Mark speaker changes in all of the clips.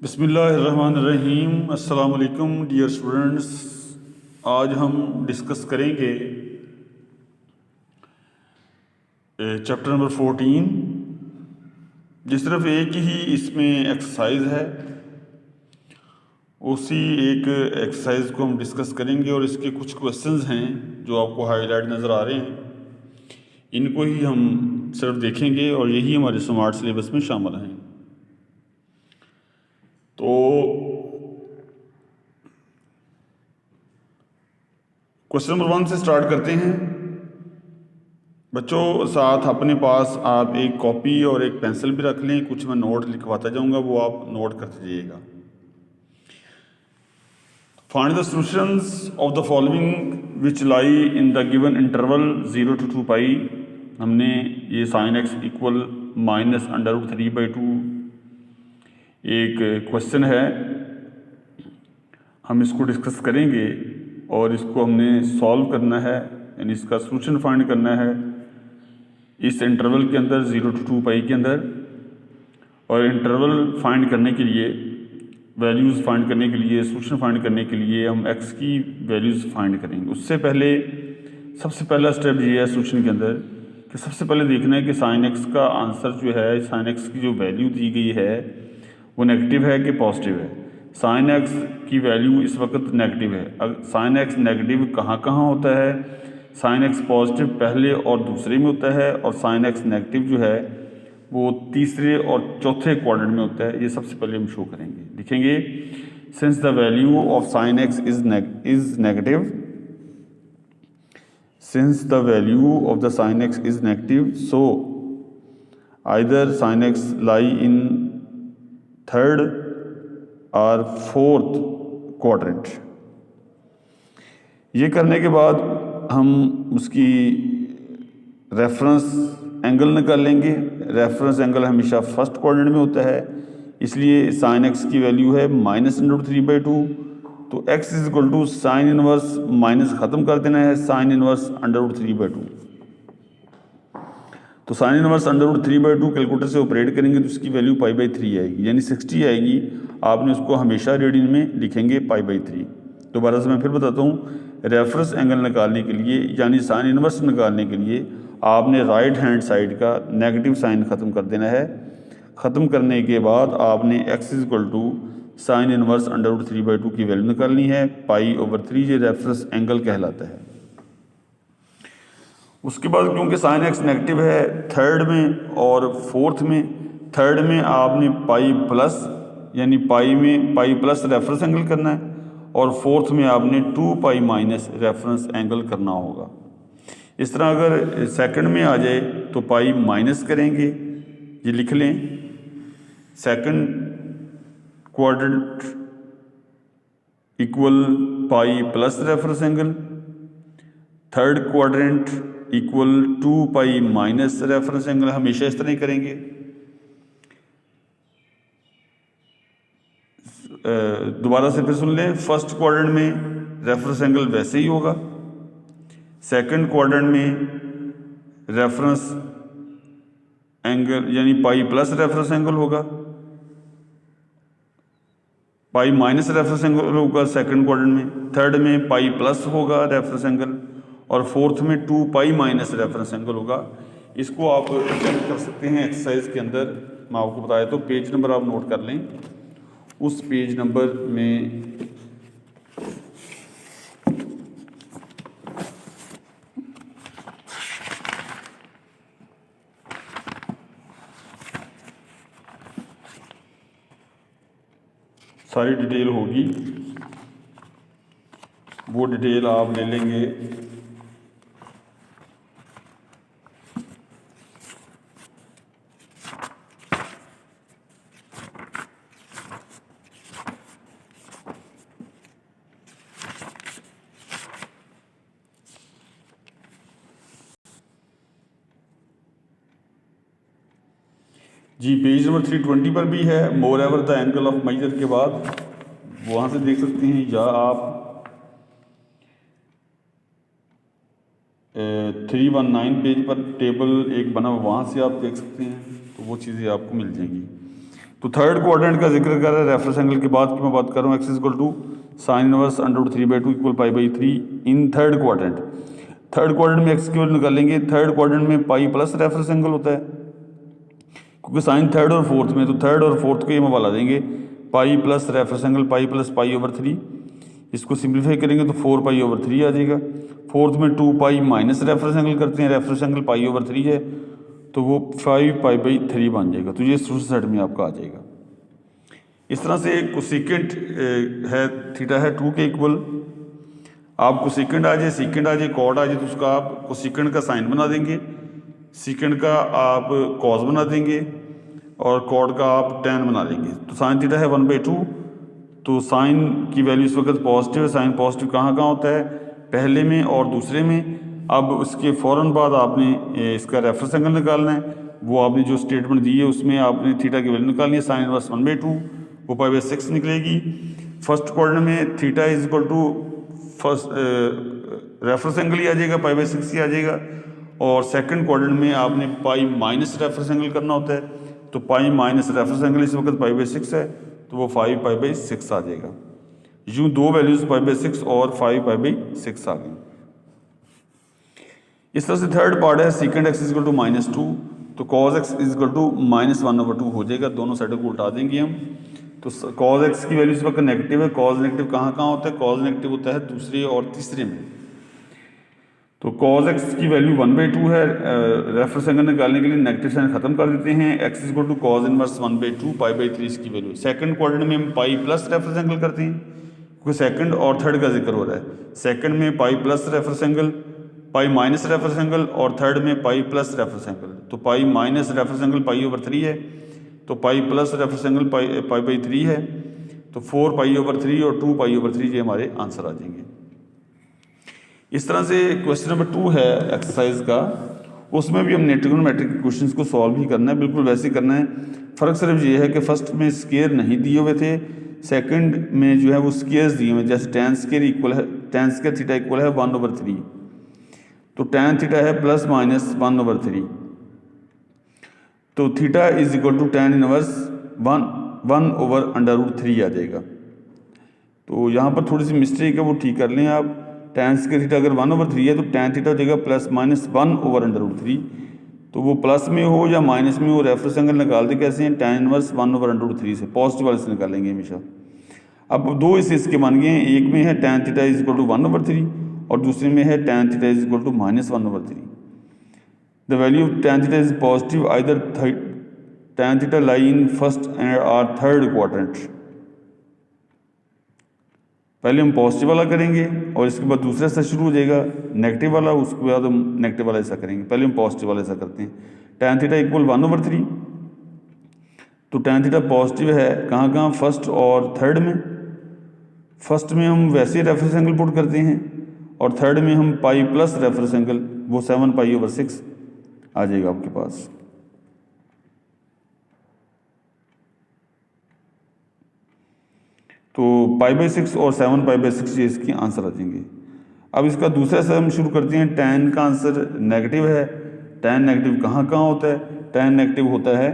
Speaker 1: बिस्मिल्लाहिर्रहमानिर्रहीम। अस्सलाम वालेकुम डियर स्टूडेंट्स। आज हम डिस्कस करेंगे चैप्टर नंबर 14। जिस तरफ एक ही इसमें एक्सरसाइज है, उसी एक एक्सरसाइज को हम डिस्कस करेंगे और इसके कुछ क्वेश्चंस हैं जो आपको हाईलाइट नज़र आ रहे हैं। इनको ही हम सिर्फ देखेंगे और यही हमारे स्मार्ट सिलेबस में शामिल हैं। तो क्वेश्चन नंबर 1 से स्टार्ट करते हैं। बच्चों, साथ अपने पास आप एक कॉपी और एक पेंसिल भी रख लें। कुछ मैं नोट लिखवाता जाऊंगा, वो आप नोट करते जाइएगा। Find the solutions of the following which lie in the given interval 0 to 2 पाई। हमने ये साइन एक्स इक्वल -√3/2 एक क्वेश्चन है, हम इसको डिस्कस करेंगे और इसको हमने सॉल्व करना है, यानी इसका सॉल्यूशन फाइंड करना है इस इंटरवल के अंदर 0 to 2 पाई के अंदर। और इंटरवल फाइंड करने के लिए, वैल्यूज़ फाइंड करने के लिए, सॉल्यूशन फाइंड करने के लिए हम एक्स की वैल्यूज़ फाइंड करेंगे। उससे पहले सबसे पहला स्टेप ये है सॉल्यूशन के अंदर कि सबसे पहले देखना है कि साइन एक्स का आंसर जो है, साइन एक्स की जो वैल्यू दी गई है वो नेगेटिव है कि पॉजिटिव है। साइन एक्स की वैल्यू इस वक्त नेगेटिव है। अगर साइन एक्स नेगेटिव कहाँ कहाँ होता है, साइन एक्स पॉजिटिव पहले और दूसरे में होता है, और साइन एक्स नेगेटिव जो है वो तीसरे और चौथे क्वाड्रेंट में होता है। ये सबसे पहले हम शो करेंगे, लिखेंगे since the value of sine x is negative, since the value of the sin x is negative, so either sin x lie in third or fourth quadrant। ये करने के बाद हम उसकी रेफरेंस एंगल निकाल लेंगे। रेफरेंस एंगल हमेशा first quadrant में होता है, इसलिए साइन एक्स की वैल्यू है -√3/2। तो x is equal to sine inverse minus ख़त्म कर देना है, साइन इनवर्स √3/2। तो साइन इनवर्स √3/2 कैलकुलेटर से ऑपरेट करेंगे तो इसकी वैल्यू π/3 आएगी, यानी 60 आएगी। आपने उसको हमेशा रेडियन में लिखेंगे π/3। दोबारा से मैं फिर बताता हूँ, रेफरेंस एंगल निकालने के लिए यानी साइन इनवर्स निकालने के लिए आपने राइट हैंड साइड का नेगेटिव साइन ख़त्म कर देना है। ख़त्म करने के बाद आपने x is equal to sine inverse √3/2 की वैल्यू निकालनी है। π/3 ये रेफरेंस एंगल कहलाता है। उसके बाद क्योंकि साइन एक्स नेगेटिव है थर्ड में और फोर्थ में, थर्ड में आपने पाई प्लस यानी पाई में पाई प्लस रेफरेंस एंगल करना है, और फोर्थ में आपने 2 पाई माइनस रेफरेंस एंगल करना होगा। इस तरह अगर सेकंड में आ जाए तो पाई माइनस करेंगे, ये लिख लें। Second quadrant equal pi plus reference angle, third quadrant equal 2 pi minus reference angle. हमेशा इस तरह ही करेंगे। दोबारा से फिर सुन लें, फर्स्ट क्वाड्रेंट में रेफरेंस एंगल वैसे ही होगा, सेकंड क्वाड्रेंट में रेफरेंस एंगल यानी पाई प्लस रेफरेंस एंगल होगा, पाई माइनस रेफरेंस एंगल होगा सेकंड क्वाड्रेंट में, थर्ड में पाई प्लस होगा रेफरेंस एंगल, और फोर्थ में 2 पाई माइनस रेफरेंस एंगल होगा। इसको आप चेक कर सकते हैं एक्सरसाइज के अंदर। मैं आपको बताया तो पेज नंबर आप नोट कर लें, उस पेज नंबर में सारी डिटेल होगी। वो डिटेल आप ले लेंगे जी। पेज नंबर 320 पर भी है। Moreover the angle of major के बाद वहाँ से देख सकते हैं, या आप 319 पेज पर टेबल एक बना हुआ, वहाँ से आप देख सकते हैं, तो वो चीज़ें आपको मिल जाएंगी। तो थर्ड क्वाड्रेंट का जिक्र कर रहा है रेफरेंस एंगल के बाद की मैं बात कर रहा हूँ, x equal to sine inverse √3/2 equal π/3 in third quadrant. Third quadrant में एक्स की वैल्यू निकालेंगे, थर्ड क्वाड्रेंट में पाई प्लस रेफरेंस एंगल होता है, क्योंकि साइन थर्ड और फोर्थ में, तो थर्ड और फोर्थ को ये हम वाला देंगे pi plus reference angle pi plus π/3। इसको सिंप्लीफाई करेंगे तो 4π/3 आ जाएगा। फोर्थ में 2π माइनस रेफरेंस एंगल करते हैं, रेफरेंस एंगल π/3 है तो वो 5π/3 बन जाएगा। तो ये दूसरे साइड में आपका आ जाएगा। इस तरह से कोसेकेंट है थीटा है 2 के इक्वल, आप कोसेकेंट आ जाए, सीकेंट आ जाए, कॉड आ जाए तो उसका आप कोसेकेंट का साइन बना देंगे, सीकेंट का आप कॉस बना देंगे और कॉड का आप टेन बना देंगे। तो साइन थीटा है 1/2। तो साइन की वैल्यू इस वक्त पॉजिटिव है। साइन पॉजिटिव कहाँ कहाँ होता है, पहले में और दूसरे में। अब उसके फ़ौरन बाद आपने इसका रेफरेंस एंगल निकालना है, वो आपने जो स्टेटमेंट दी है उसमें आपने थीटा की वैल्यू निकालनी है, साइन इनवर्स 1/2 वो π/6 निकलेगी। फर्स्ट क्वाड्रेंट में theta is equal to first reference angle ही आ जाएगा, π/6 ही आ जाएगा। और सेकंड क्वाड्रेंट में आपने पाई माइनस रेफरेंस एंगल करना होता है, तो पाई माइनस रेफरेंस एंगल इस वक्त π/6 है तो वो 5π/6 आ जाएगा। यूँ दो वैल्यूज π/6 और 5π/6 आ गई। इस तरह से थर्ड पार्ट है second x is equal to -2, तो cos x is equal to -1/2 हो जाएगा। दोनों साइडों को उल्टा देंगे हम। तो कॉज एक्स की वैल्यू इस वक्त नेगेटिव है। कॉज नेगेटिव कहाँ कहाँ होता है, कॉज नेगेटिव होता है दूसरे और तीसरे में। तो कॉज एक्स की वैल्यू 1/2 है। रेफरेंस एंगल निकालने के लिए नेगेटिव साइन खत्म कर देते हैं। X is equal to cos inverse 1/2 π/3 इसकी वैल्यू। सेकंड क्वाड्रेंट में हम पाई प्लस रेफरेंस एंगल करते हैं, क्योंकि सेकंड और थर्ड का जिक्र हो रहा है। सेकंड में pi plus reference angle, pi minus reference angle, और थर्ड में पाई प्लस रेफरेंस एंगल। तो पाई माइनस रेफरेंस एंगल π/3 है, तो पाई प्लस रेफरेंस एंगल π/3 है, तो 4π/3 और 2π/3 ये हमारे आंसर आ जाएंगे। इस तरह से क्वेश्चन नंबर 2 है एक्सरसाइज का, उसमें भी हमने ट्रिग्नोमेट्रिक के क्वेश्चंस को सॉल्व ही करना है, बिल्कुल वैसे ही करना है। फ़र्क सिर्फ ये है कि फर्स्ट में स्केयर नहीं दिए हुए थे, सेकंड में जो है वो स्केयर्स दिए हुए, जैसे tan स्केयर इक्वल है, tan स्केयर थीटा इक्वल है 1/3, तो tan थीटा है +-1/3, तो theta is equal to tan inverse 1/√3 आ जाएगा। तो यहाँ पर थोड़ी सी मिस्टेक है, वो ठीक कर लें आप। tan स्केयर थीटा अगर 1/3 है तो tan थीटा हो जाएगा +-1/√3, तो वो प्लस में हो या माइनस में हो, रेफरेंस एंगल निकालते कैसे हैं, tan इनवर्स 1/√3 से, पॉजिटिव वाले से निकालेंगे हमेशा। अब दो इसके मान गए हैं, एक में है tan theta is equal to 1/3 और दूसरे में है tan theta is equal to -1/3। The value of tan theta is positive either tan theta lie in first और थर्ड क्वाड्रेंट। पहले हम पॉजिटिव वाला करेंगे और इसके बाद दूसरा हिस्सा शुरू हो जाएगा नेगेटिव वाला, उसके बाद हम नेगेटिव वाला हिस्सा करेंगे। पहले हम पॉजिटिव वाला हिस्सा करते हैं। tan थीटा इक्वल 1/3, तो tan थीटा पॉजिटिव है कहाँ कहाँ, फर्स्ट और थर्ड में। फर्स्ट में हम वैसे रेफरेंस एंगल पुट करते हैं और थर्ड में हम पाई प्लस रेफरेंस एंगल, वो 7π/6 आ जाएगा आपके पास। तो π/6 और 7π/6 ये इसके आंसर आ जाएंगे। अब इसका दूसरा हिस्सा हम शुरू करते हैं। tan का आंसर नेगेटिव है। tan नेगेटिव कहाँ कहाँ होता है, tan नेगेटिव होता है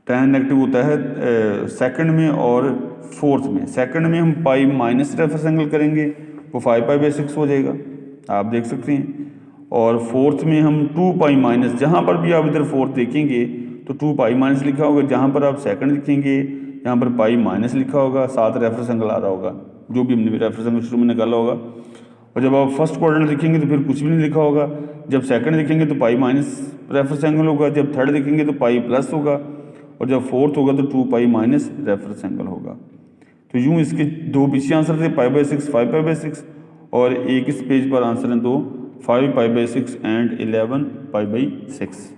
Speaker 1: tan नेगेटिव होता है सेकंड में और फोर्थ में। सेकंड में हम पाई माइनस रेफरेंस एंगल करेंगे, वो 5π/6 हो जाएगा, आप देख सकते हैं। और फोर्थ में हम 2π माइनस, जहाँ पर भी आप इधर फोर्थ देखेंगे तो 2π माइनस लिखा होगा, जहाँ पर आप सेकंड लिखेंगे यहाँ पर पाई माइनस लिखा होगा, साथ रेफरेंस एंगल आ रहा होगा, जो भी हमने रेफरेंस एंगल शुरू में निकाला होगा। और जब आप फर्स्ट क्वाड्रेंट लिखेंगे तो फिर कुछ भी नहीं लिखा होगा। जब सेकंड लिखेंगे तो पाई माइनस रेफरेंस एंगल होगा, जब थर्ड लिखेंगे तो पाई प्लस होगा, और जब फोर्थ होगा तो 2π माइनस रेफरेंस एंगल होगा। तो यूँ इसके दो पीछे आंसर थे, π/6 5π/6, और एक इस पेज पर आंसर है, तो 5π/6 एंड 11π/6।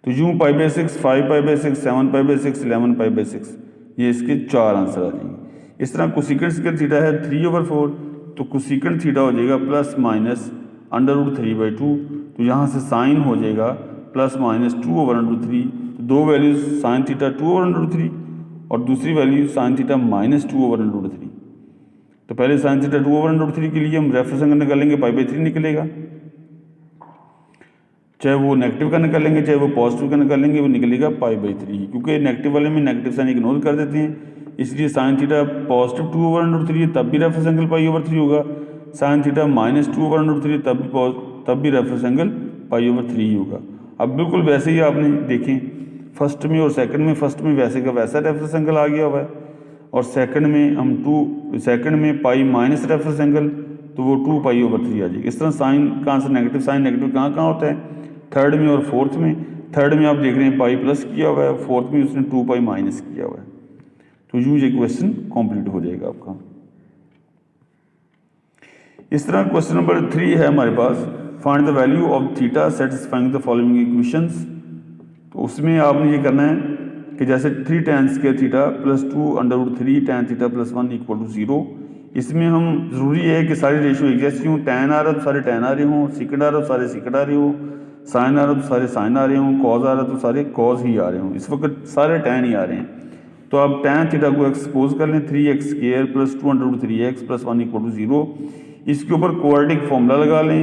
Speaker 1: तो यूँ π/6 5π/6 7π/6 11π/6 ये इसके चार आंसर आ जाएंगे। इस तरह कोसेकेंट स्क्वायर थीटा है 3/4, तो कोसेकेंट थीटा हो जाएगा ±√3/2, तो यहाँ से साइन हो जाएगा ±2/√3। तो दो वैल्यूज साइन थीटा 2/√3 और दूसरी वैल्यू साइन थीटा -2/√3। तो पहले साइन थीटा 2/√3 के लिए हम रेफरेंस एंगल निकालेंगे, π/3 निकलेगा। चाहे वो नेगेटिव का निकालेंगे चाहे वो पॉजिटिव का निकालेंगे, वो निकलेगा पाई/3, क्योंकि नेगेटिव वाले में नेगेटिव साइन इग्नोर कर देते हैं, इसलिए साइन थीटा पॉजिटिव 2/√3 है तब भी रेफरेंस एंगल पाई/3 होगा, साइन थीटा -2/√3 तब भी रेफरेंस एंगल पाई/3 ही होगा। अब बिल्कुल वैसे ही आपने देखें फर्स्ट में और सेकंड में, फर्स्ट में वैसे का वैसा रेफरेंस एंगल आ गया हुआ है, और सेकंड में पाई माइनस रेफरेंस एंगल, तो वो 2π/3 आ जाएगी। इस तरह साइन का आंसर नेगेटिव, साइन नेगेटिव कहाँ कहाँ होता है, थर्ड में और फोर्थ में। थर्ड में आप देख रहे हैं पाई प्लस किया हुआ है, फोर्थ में उसने 2π माइनस किया हुआ है। तो यूँ ये क्वेश्चन कंप्लीट हो जाएगा आपका। इस तरह क्वेश्चन नंबर 3 है हमारे पास, find the value of theta satisfying the following equations. तो उसमें आपने ये करना है कि जैसे 3 tan square theta plus 2√3 tan theta plus 1 = 0। इसमें हम ज़रूरी है कि सारे रेशियो एग्जैक्ट हों, tan आ रहा तो सारे tan आ रहे हों, सीकेंड आ रहा तो सारे सीकेंड आ रहे हों, साइन आ रहा तो सारे साइन आ रहे हों, कॉज आ रहा तो सारे कॉज ही आ रहे हों। इस वक्त सारे tan ही आ रहे हैं। तो आप tan थीटा को एक्सपोज कर लें, 3x² प्लस 2√3x प्लस 1 = 0। इसके ऊपर क्वाड्रेटिक फॉर्मूला लगा लें,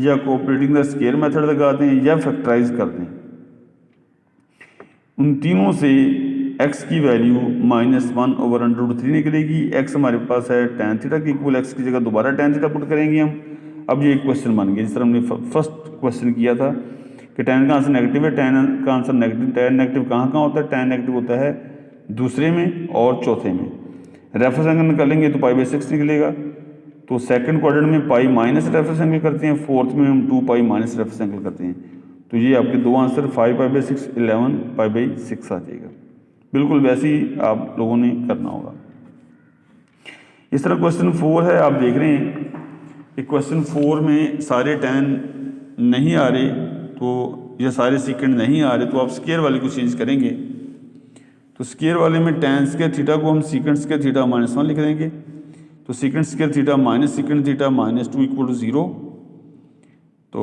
Speaker 1: या कोऑपरेटिंग द स्क्वायर मेथड लगा दें, या फैक्टराइज कर दें। उन तीनों से x की वैल्यू -1/√3 निकलेगी। x हमारे पास है tan थीटा के इक्वल, x की जगह दोबारा tan थीटा पुट करेंगे हम। अब ये एक क्वेश्चन बन गया, जिस तरह हमने फर्स्ट क्वेश्चन किया था कि tan का आंसर नेगेटिव है, tan का आंसर नेगेटिव, tan नेगेटिव कहाँ कहाँ होता है, tan नेगेटिव होता है दूसरे में और चौथे में। रेफरेंस एंगल निकालेंगे तो π/6 निकलेगा। तो सेकंड क्वाड्रेंट में पाई माइनस रेफरेंस एंगल करते हैं, फोर्थ में हम 2π माइनस रेफरेंस एंगल करते हैं। तो ये आपके दो आंसर 5π/6, 11π/6 आ जाएगा। बिल्कुल वैसे ही आप लोगों ने करना होगा। इस तरह क्वेश्चन 4 है, आप देख रहे हैं कि क्वेश्चन 4 में सारे tan नहीं आ रहे, तो या सारे सीकेंड नहीं आ रहे, तो आप स्क्वायर वाले को चेंज करेंगे। तो स्क्वायर वाले में tan स्क्वायर थीटा को हम सीकेंड स्क्वायर थीटा -1 लिख देंगे। तो secant square theta minus secant theta -2 = 0। तो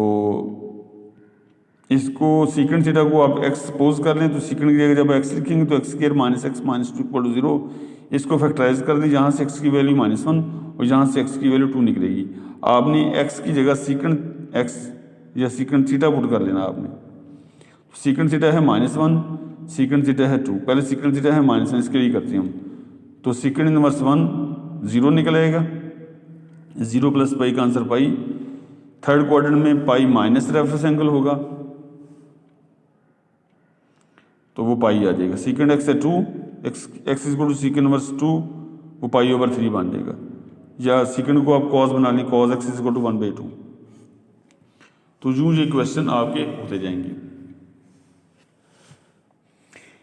Speaker 1: इसको सीकेंड थीटा को आप x सपोज कर लें, तो सीकेंड की जगह जब x लिखेंगे तो x² - x -2 = 0। इसको फैक्टराइज कर दें, जहाँ से x की वैल्यू -1 और जहाँ से x की वैल्यू 2 निकलेगी। आपने x की जगह सीकेंड x या सीकेंड थीटा पुट कर लेना आपने। सीकेंड थीटा है -1, सीकेंड थीटा है 2, पहले सीकेंड थीटा है -1, इसके लिए करते हैं हम। तो सीकेंड इनवर्स 1 0 निकलेगा, 0 प्लस पाई का आंसर पाई। थर्ड क्वाड्रेंट में पाई माइनस रेफरेंस एंगल होगा, तो वो पाई आ जाएगा। सीकेंड x है 2, x = सीकेंड इनवर्स 2, वो π/3 बन जाएगा। या सीकेंड को आप कॉस बना लें, cos x = 1/2। तो यूँ ये क्वेश्चन आपके होते जाएंगे।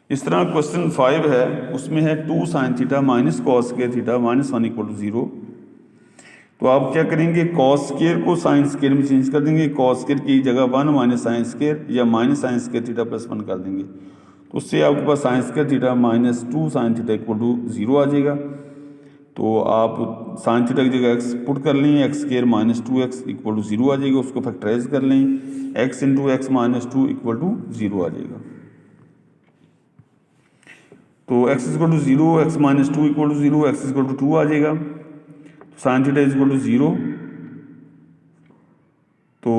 Speaker 1: इस तरह क्वेश्चन 5 है, उसमें है 2 sin theta minus cos square theta -1 = 0। तो आप क्या करेंगे, cos स्क्वायर को sin स्क्वायर में चेंज कर देंगे, cos स्क्वायर की जगह 1 - sin स्क्वायर या -sin स्क्वायर थीटा प्लस 1 कर देंगे। तो उससे आपके पास sin square theta -2 sin theta = 0 आ जाएगा। तो आप sin थीटा की जगह x पुट कर लें, x² - 2x = 0 आ जाएगा। उसको फैक्टराइज कर लें, x × x - 2 = 0 आ जाएगा। तो x = 0, x - 2 = 0, x = 2 आ जाएगा। Sine theta = 0। तो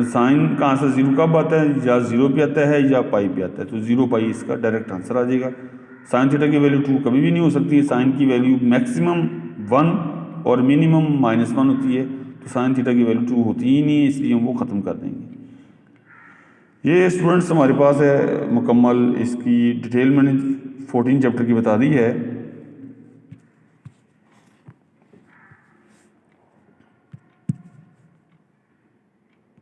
Speaker 1: साइन का आंसर 0 कब आता है, या 0 पे आता है या पाई पे आता है। तो 0π इसका डायरेक्ट आंसर आ जाएगा। साइन थीटा की वैल्यू 2 कभी भी नहीं हो सकती है, साइन की वैल्यू मैक्सिमम 1 और मिनिमम -1 होती है। तो साइन थीटा की वैल्यू 2 होती ही नहीं है, इसलिए हम वो ख़त्म कर देंगे। ये स्टूडेंट्स हमारे पास है मुकम्मल, इसकी डिटेल मैंने 14 चैप्टर की बता दी है।